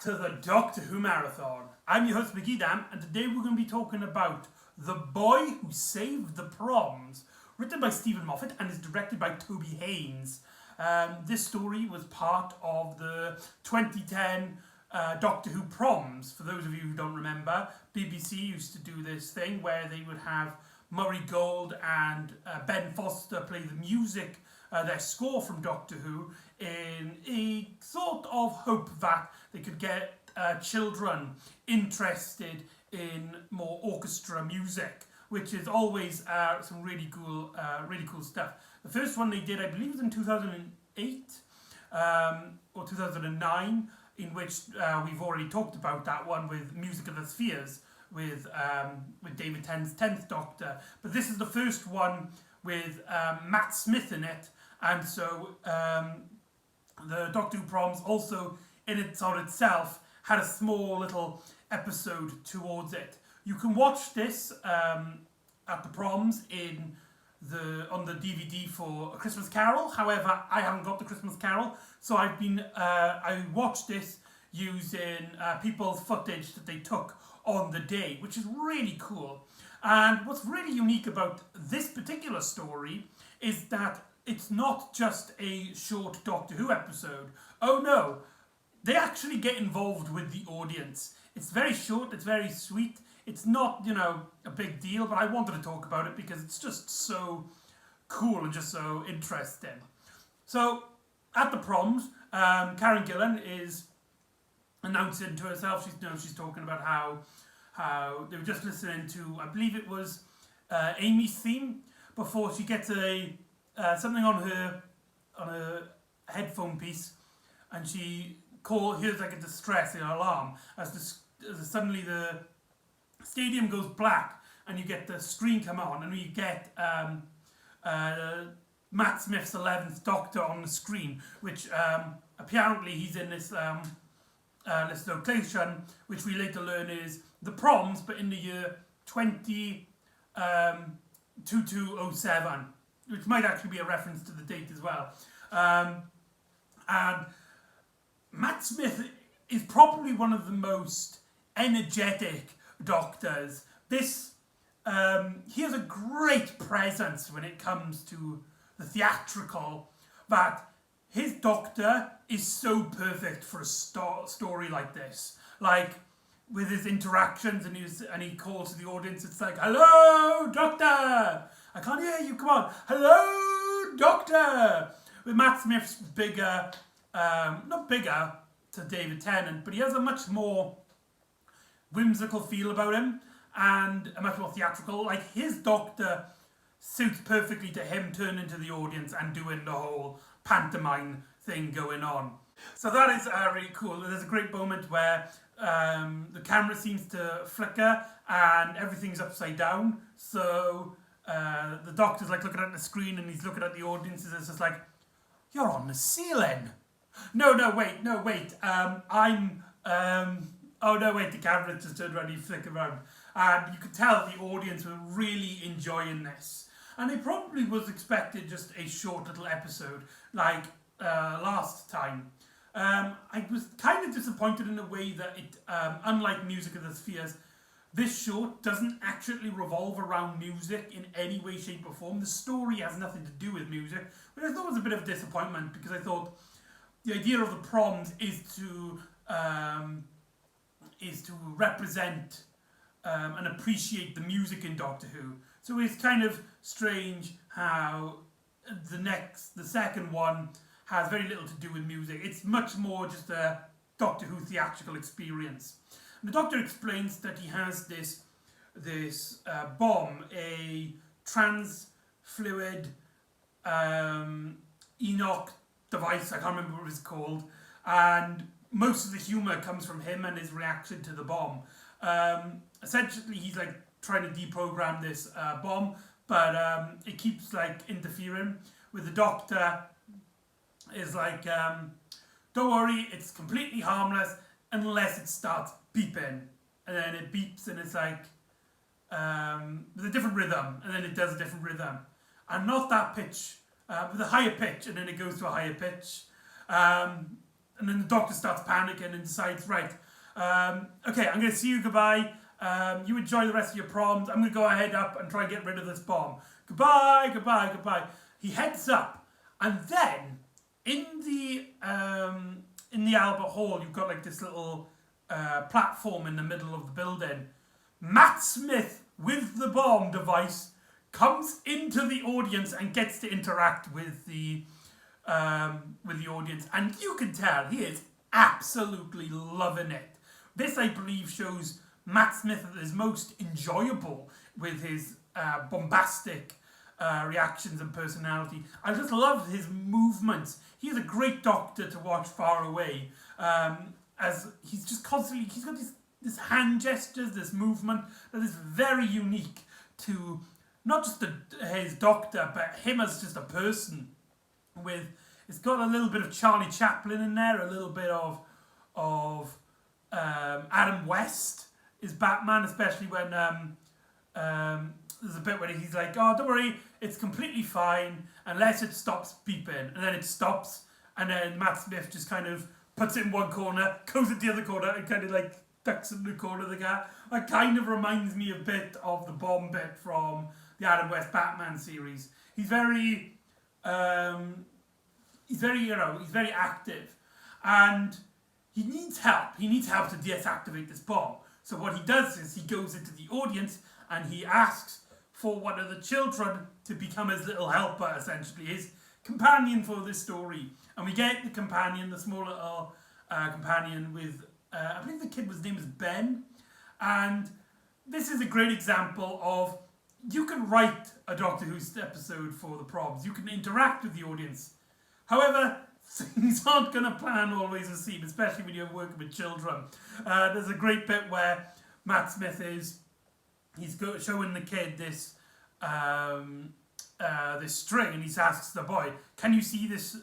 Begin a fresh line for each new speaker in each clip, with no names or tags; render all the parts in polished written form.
to the Doctor Who Marathon. I'm your host McEdam, and today we're going to be talking about The Boy Who Saved the Proms, written by Stephen Moffat and is directed by Toby Haynes. This story was part of the 2010 Doctor Who Proms. For those of you who don't remember, BBC used to do this thing where they would have Murray Gold and Ben Foster play the music, their score from Doctor Who, in a sort of hope that they could get children interested in more orchestra music, which is always some really cool stuff. The first one they did, I believe, was in 2008 or 2009, in which we've already talked about that one with Music of the Spheres with David Tennant's 10th Doctor. But this is the first one with Matt Smith in it, and so the Doctor Who Proms also in itself had a small little episode towards it. You can watch this at the Proms on the DVD for A Christmas Carol. However, I haven't got the Christmas Carol, so I watched this using people's footage that they took on the day, which is really cool. And what's really unique about this particular story is that it's not just a short Doctor Who episode. Oh no, they actually get involved with the audience. It's very short, it's very sweet. It's not, a big deal, but I wanted to talk about it because it's just so cool and just so interesting. So, at the Proms, Karen Gillan is announcing to herself, she's talking about how they were just listening to, I believe it was Amy's theme, before she gets something on her headphone piece, and she hears like a distressing alarm as suddenly the stadium goes black and you get the screen come on and you get Matt Smith's 11th Doctor on the screen, which apparently he's in this location, which we later learn is the Proms, but in the year 2207, which might actually be a reference to the date as well. And Matt Smith is probably one of the most energetic Doctors. He has a great presence when it comes to the theatrical, that his Doctor is so perfect for a story like this. Like, with his interactions and he calls to the audience, it's like, "Hello, Doctor! I can't hear you, come on! Hello, Doctor!" With Matt Smith's bigger, not bigger to David Tennant, but he has a much more whimsical feel about him and a much more theatrical. Like, his Doctor suits perfectly to him turning to the audience and doing the whole pantomime thing going on. So that is really cool. There's a great moment where the camera seems to flicker and everything's upside down. So the Doctor's like looking at the screen and he's looking at the audience and it's just like, "You're on the ceiling." No, wait. Oh no, wait, the camera just turned around and you flick around. And you could tell the audience were really enjoying this. And it probably was expected just a short little episode, like last time. I was kind of disappointed in a way that it, unlike Music of the Spheres, this short doesn't actually revolve around music in any way, shape or form. The story has nothing to do with music, which I thought was a bit of a disappointment, because I thought the idea of the Proms is to represent and appreciate the music in Doctor Who. So it's kind of strange how the second one has very little to do with music. It's much more just a Doctor Who theatrical experience. And the Doctor explains that he has this bomb, a transfluid Enoch device, I can't remember what it's called, and most of the humour comes from him and his reaction to the bomb. Essentially, he's like trying to deprogram this bomb, but it keeps like interfering with the Doctor. Is like, "Don't worry, it's completely harmless unless it starts beeping," and then it beeps and it's like with a different rhythm, and then it does a different rhythm, and not that pitch, with a higher pitch, and then it goes to a higher pitch. and then the doctor starts panicking and decides, right, okay, I'm going to see you, goodbye. You enjoy the rest of your proms. I'm going to go ahead up and try and get rid of this bomb. Goodbye, goodbye, goodbye. He heads up, and then in the Albert Hall, you've got like this little platform in the middle of the building. Matt Smith with the bomb device comes into the audience and gets to interact with the audience, and you can tell he is absolutely loving it. This, I believe, shows Matt Smith at his most enjoyable with his bombastic reactions and personality. I just love his movements. He is a great doctor to watch far away, as he's just constantly, he's got this hand gestures, this movement that is very unique to not just his doctor, but him as just a person. It's got a little bit of Charlie Chaplin in there, a little bit of Adam West is Batman, especially when there's a bit where he's like, oh, don't worry, it's completely fine unless it stops beeping, and then it stops, and then Matt Smith just kind of puts it in one corner, goes into the other corner, and kind of like ducks in the corner of the guy. That kind of reminds me a bit of the bomb bit from the Adam West Batman series. He's very active, and he needs help. He needs help to deactivate this bomb. So what he does is he goes into the audience and he asks for one of the children to become his little helper, essentially, his companion for this story. And we get the companion, the small little companion with, I believe the kid's name is Ben. And this is a great example of, you can write a Doctor Who episode for the Proms. You can interact with the audience. However, things aren't going to plan always the same, especially when you're working with children. There's a great bit where Matt Smith he's showing the kid this string, and he asks the boy, "Can you see this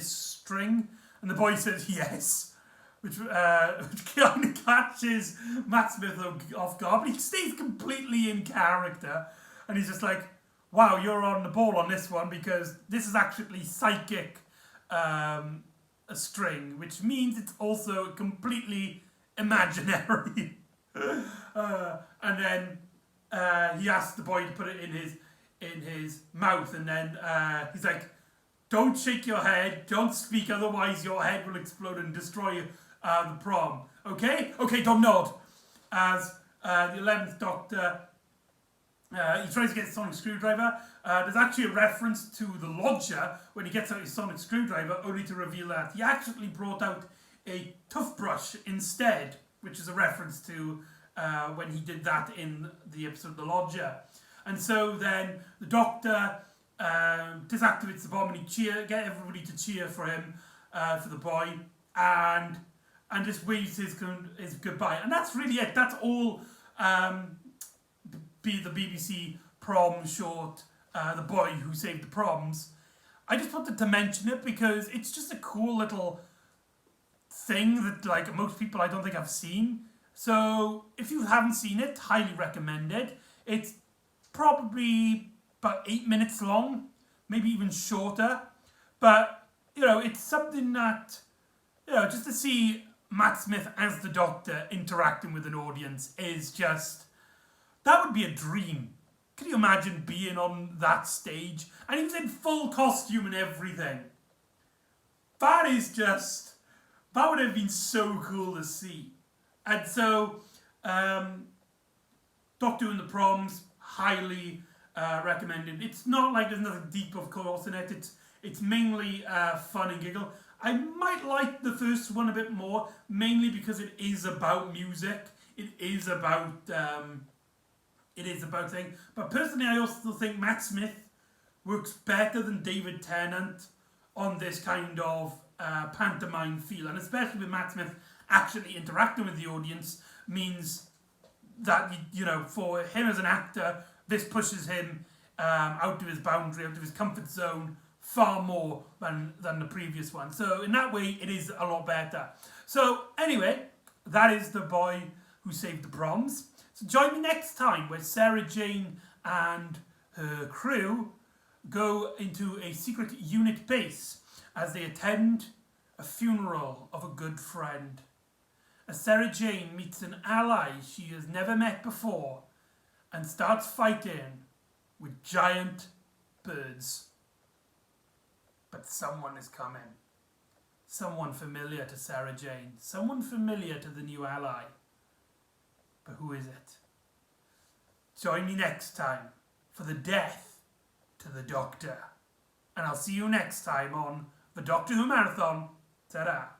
string?" And the boy says yes, which kind of catches Matt Smith off guard, but he stays completely in character, and he's just like, "Wow, you're on the ball on this one, because this is actually psychic." A string, which means it's also completely imaginary. And then he asks the boy to put it in his mouth, and then he's like, "Don't shake your head, don't speak, otherwise your head will explode and destroy the prom. Okay? Okay, don't nod." As the 11th Doctor, he tries to get a sonic screwdriver. There's actually a reference to the Lodger when he gets out his sonic screwdriver, only to reveal that he actually brought out a toothbrush instead, which is a reference to when he did that in the episode The Lodger. And so then the Doctor disactivates the bomb, and he get everybody to cheer for him, for the boy, and just waves his goodbye. And that's really it. That's all the BBC Proms short, The Boy Who Saved the Proms. I just wanted to mention it because it's just a cool little thing that, like, most people I don't think have seen. So if you haven't seen it, highly recommend it. It's probably about 8 minutes long, maybe even shorter. But, it's something that, just to see Matt Smith as the Doctor interacting with an audience is just, that would be a dream. Can you imagine being on that stage? And he was in full costume and everything. That would have been so cool to see. And so, Doctor Who and the Proms, highly recommended. It's not like there's nothing deep, of course, in it. It's mainly fun and giggle. I might like the first one a bit more, mainly because it is about music. It is about thing. But personally, I also think Matt Smith works better than David Tennant on this kind of pantomime feel, and especially with Matt Smith actually interacting with the audience means that, for him as an actor, this pushes him out of his boundary, out of his comfort zone far more than the previous one. So in that way, it is a lot better. So anyway, that is The Boy Who Saved the Proms. So join me next time where Sarah Jane and her crew go into a secret unit base as they attend a funeral of a good friend, as Sarah Jane meets an ally she has never met before and starts fighting with giant birds. But someone is coming. Someone familiar to Sarah Jane. Someone familiar to the new ally. But who is it? Join me next time for the death to the Doctor. And I'll see you next time on the Doctor Who Marathon. Ta-da!